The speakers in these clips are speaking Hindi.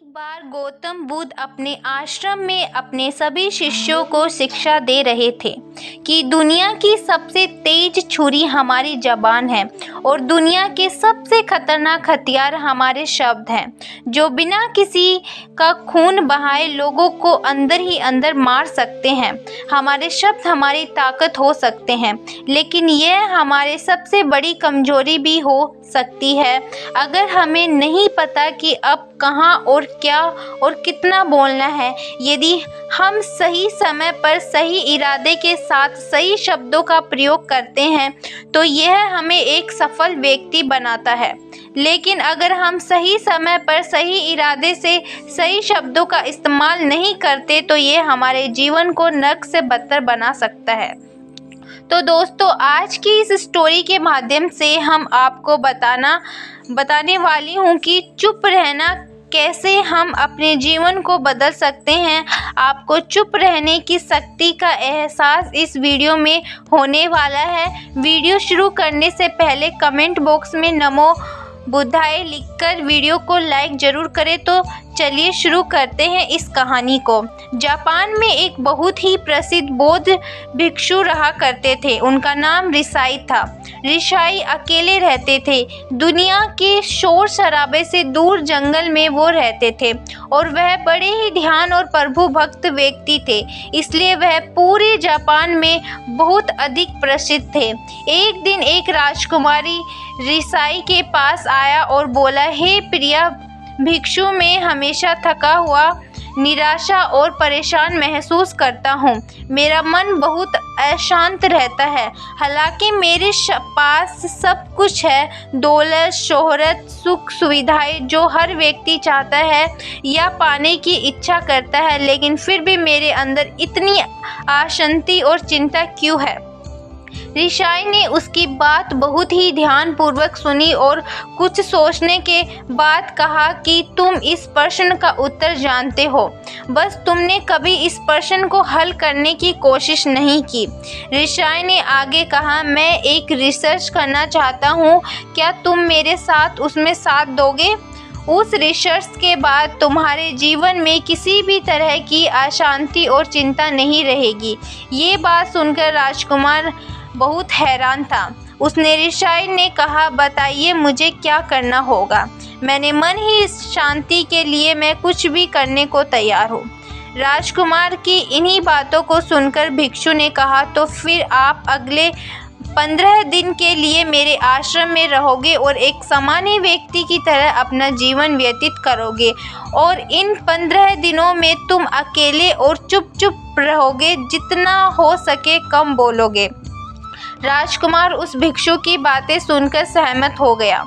बार गौतम बुद्ध अपने आश्रम में अपने सभी शिष्यों को शिक्षा दे रहे थे कि दुनिया की सबसे तेज छुरी हमारी जबान है और दुनिया के सबसे खतरनाक हथियार हमारे शब्द हैं, जो बिना किसी का खून बहाए लोगों को अंदर ही अंदर मार सकते हैं। हमारे शब्द हमारी ताकत हो सकते हैं, लेकिन यह हमारे सबसे बड़ी कमजोरी भी हो सकती है अगर हमें नहीं पता कि अब कहाँ और क्या और कितना बोलना है। यदि हम सही समय पर सही इरादे के साथ सही शब्दों का प्रयोग करते हैं तो यह हमें एक सफल व्यक्ति बनाता है, लेकिन अगर हम सही समय पर सही इरादे से सही शब्दों का इस्तेमाल नहीं करते तो यह हमारे जीवन को नर्क से बदतर बना सकता है। तो दोस्तों, आज की इस स्टोरी के माध्यम से हम आपको बताने वाली हूँ कि चुप रहना कैसे हम अपने जीवन को बदल सकते हैं। आपको चुप रहने की शक्ति का एहसास इस वीडियो में होने वाला है। वीडियो शुरू करने से पहले कमेंट बॉक्स में नमो बुद्धाय लिखकर वीडियो को लाइक जरूर करें। तो चलिए शुरू करते हैं इस कहानी को। जापान में एक बहुत ही प्रसिद्ध बौद्ध भिक्षु रहा करते थे। उनका नाम रिसाई था। रिसाई अकेले रहते थे। दुनिया के शोर शराबे से दूर जंगल में वो रहते थे और वह बड़े ही ध्यान और प्रभु भक्त व्यक्ति थे, इसलिए वह पूरे जापान में बहुत अधिक प्रसिद्ध थे। एक दिन एक राजकुमारी रिसाई के पास आया और बोला, हे प्रिया भिक्षु, मैं हमेशा थका हुआ, निराशा और परेशान महसूस करता हूँ। मेरा मन बहुत अशांत रहता है। हालांकि मेरे पास सब कुछ है, दौलत, शोहरत, सुख सुविधाएं जो हर व्यक्ति चाहता है या पाने की इच्छा करता है, लेकिन फिर भी मेरे अंदर इतनी अशांति और चिंता क्यों है। रिसाई ने उसकी बात बहुत ही ध्यानपूर्वक सुनी और कुछ सोचने के बाद कहा कि तुम इस प्रश्न का उत्तर जानते हो, बस तुमने कभी इस प्रश्न को हल करने की कोशिश नहीं की। रिसाई ने आगे कहा, मैं एक रिसर्च करना चाहता हूँ, क्या तुम मेरे साथ उसमें साथ दोगे? उस रिसर्च के बाद तुम्हारे जीवन में किसी भी तरह की अशांति और चिंता नहीं रहेगी। ये बात सुनकर राजकुमार बहुत हैरान था। उसने रिसाई ने कहा, बताइए मुझे क्या करना होगा। मैंने मन ही शांति के लिए मैं कुछ भी करने को तैयार हूँ। राजकुमार की इन्हीं बातों को सुनकर भिक्षु ने कहा, तो फिर आप अगले 15 दिन के लिए मेरे आश्रम में रहोगे और एक सामान्य व्यक्ति की तरह अपना जीवन व्यतीत करोगे और इन 15 दिनों में तुम अकेले और चुप चुप रहोगे, जितना हो सके कम बोलोगे। राजकुमार उस भिक्षु की बातें सुनकर सहमत हो गया।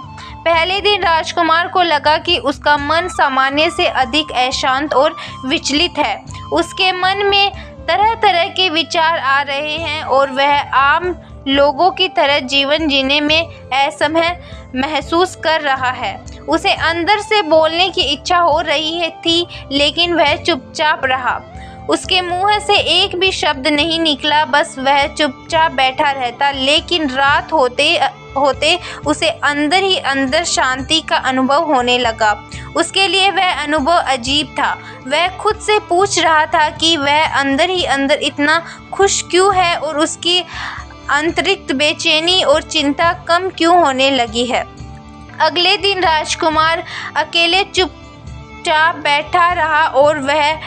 पहले दिन राजकुमार को लगा कि उसका मन सामान्य से अधिक अशांत और विचलित है। उसके मन में तरह तरह के विचार आ रहे हैं और वह आम लोगों की तरह जीवन जीने में असमय महसूस कर रहा है। उसे अंदर से बोलने की इच्छा हो रही थी, लेकिन वह चुपचाप रहा। उसके मुंह से एक भी शब्द नहीं निकला, बस वह चुपचाप बैठा रहता। लेकिन रात होते होते उसे अंदर ही अंदर शांति का अनुभव होने लगा। उसके लिए वह अनुभव अजीब था। वह खुद से पूछ रहा था कि वह अंदर ही अंदर इतना खुश क्यों है और उसकी आंतरिक बेचैनी और चिंता कम क्यों होने लगी है। अगले दिन राजकुमार अकेले चुपचाप बैठा रहा और वह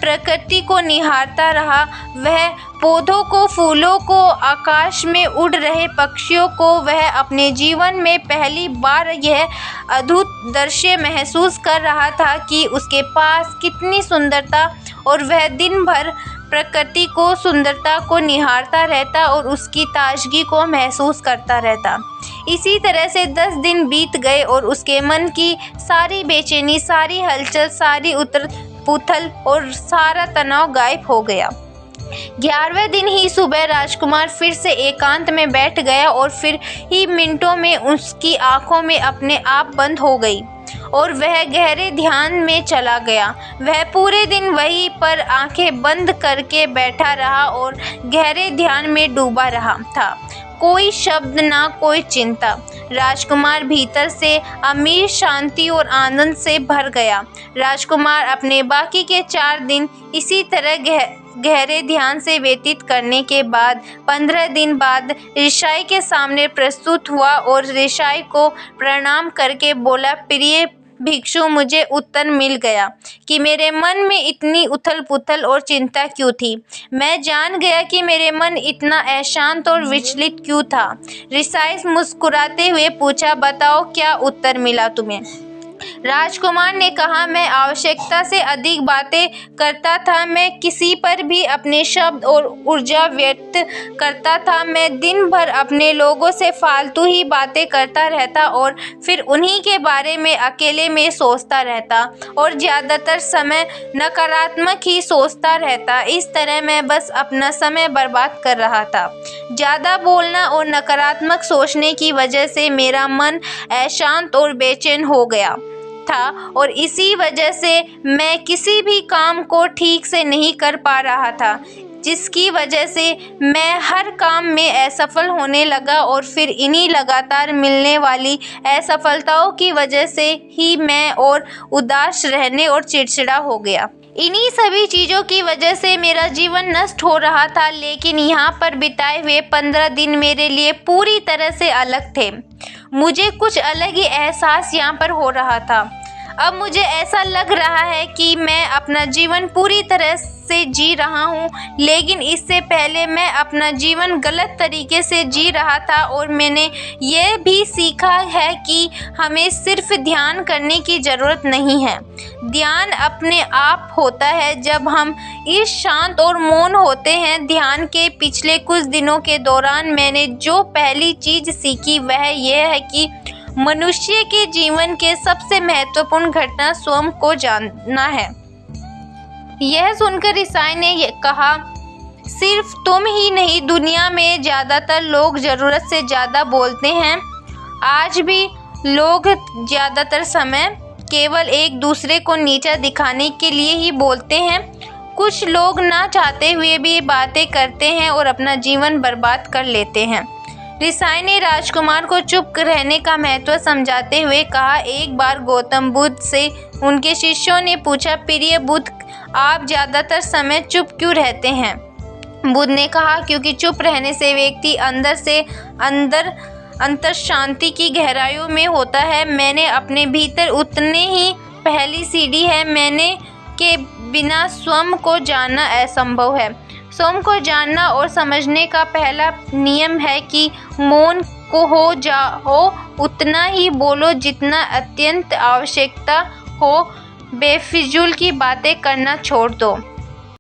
प्रकृति को निहारता रहा। वह पौधों को, फूलों को, आकाश में उड़ रहे पक्षियों को, वह अपने जीवन में पहली बार यह अद्भुत दृश्य महसूस कर रहा था कि उसके पास कितनी सुंदरता, और वह दिन भर प्रकृति को सुंदरता को निहारता रहता और उसकी ताजगी को महसूस करता रहता। इसी तरह से 10 दिन बीत गए और उसके मन की सारी बेचैनी, सारी हलचल, सारी उथल पुथल और सारा तनाव गायब हो गया। 11वें दिन ही सुबह राजकुमार फिर से एकांत में बैठ गया और फिर ही मिनटों में उसकी आंखों में अपने आप बंद हो गई और वह गहरे ध्यान में चला गया। वह पूरे दिन वहीं पर आंखें बंद करके बैठा रहा और गहरे ध्यान में डूबा रहा था। कोई शब्द ना कोई चिंता। राजकुमार भीतर से अमीर शांति और आनंद से भर गया। राजकुमार अपने बाकी के 4 दिन इसी तरह गहरे ध्यान से व्यतीत करने के बाद 15 दिन बाद ऋषि के सामने प्रस्तुत हुआ और ऋषि को प्रणाम करके बोला, प्रिय भिक्षु, मुझे उत्तर मिल गया कि मेरे मन में इतनी उथल-पुथल और चिंता क्यों थी। मैं जान गया कि मेरे मन इतना अशांत और विचलित क्यों था। ऋषि मुस्कुराते हुए पूछा, बताओ क्या उत्तर मिला तुम्हें? राजकुमार ने कहा, मैं आवश्यकता से अधिक बातें करता था। मैं किसी पर भी अपने शब्द और ऊर्जा व्यक्त करता था। मैं दिन भर अपने लोगों से फालतू ही बातें करता रहता और फिर उन्हीं के बारे में अकेले में सोचता रहता और ज़्यादातर समय नकारात्मक ही सोचता रहता। इस तरह मैं बस अपना समय बर्बाद कर रहा था। ज़्यादा बोलना और नकारात्मक सोचने की वजह से मेरा मन अशांत और बेचैन हो गया था और इसी वजह से मैं किसी भी काम को ठीक से नहीं कर पा रहा था, जिसकी वजह से मैं हर काम में असफल होने लगा और फिर इन्हीं लगातार मिलने वाली असफलताओं की वजह से ही मैं और उदास रहने और चिड़चिड़ा हो गया। इन्हीं सभी चीज़ों की वजह से मेरा जीवन नष्ट हो रहा था, लेकिन यहाँ पर बिताए हुए 15 दिन मेरे लिए पूरी तरह से अलग थे। मुझे कुछ अलग ही एहसास यहाँ पर हो रहा था। अब मुझे ऐसा लग रहा है कि मैं अपना जीवन पूरी तरह से जी रहा हूँ, लेकिन इससे पहले मैं अपना जीवन गलत तरीके से जी रहा था और मैंने यह भी सीखा है कि हमें सिर्फ ध्यान करने की ज़रूरत नहीं है। ध्यान अपने आप होता है जब हम इस शांत और मौन होते हैं। ध्यान के पिछले कुछ दिनों के दौरान मैंने जो पहली चीज़ सीखी वह यह है कि मनुष्य के जीवन के सबसे महत्वपूर्ण घटना स्वयं को जानना है। यह सुनकर ऋषि ने कहा, सिर्फ तुम ही नहीं, दुनिया में ज़्यादातर लोग ज़रूरत से ज़्यादा बोलते हैं। आज भी लोग ज़्यादातर समय केवल एक दूसरे को नीचा दिखाने के लिए ही बोलते हैं। कुछ लोग ना चाहते हुए भी बातें करते हैं और अपना जीवन बर्बाद कर लेते हैं। ऋषि ने राजकुमार को चुप रहने का महत्व समझाते हुए कहा, एक बार गौतम बुद्ध से उनके शिष्यों ने पूछा, प्रिय बुद्ध, आप ज़्यादातर समय चुप क्यों रहते हैं? बुद्ध ने कहा, क्योंकि चुप रहने से व्यक्ति अंदर से अंतर शांति की गहराइयों में होता है। मैंने अपने भीतर उतरने ही पहली सीढ़ी है। मैंने के बिना स्वयं को जानना असंभव है। स्वयं को जानना और समझने का पहला नियम है कि मौन को हो जाओ, उतना ही बोलो जितना अत्यंत आवश्यकता हो। बेफिजूल की बातें करना छोड़ दो।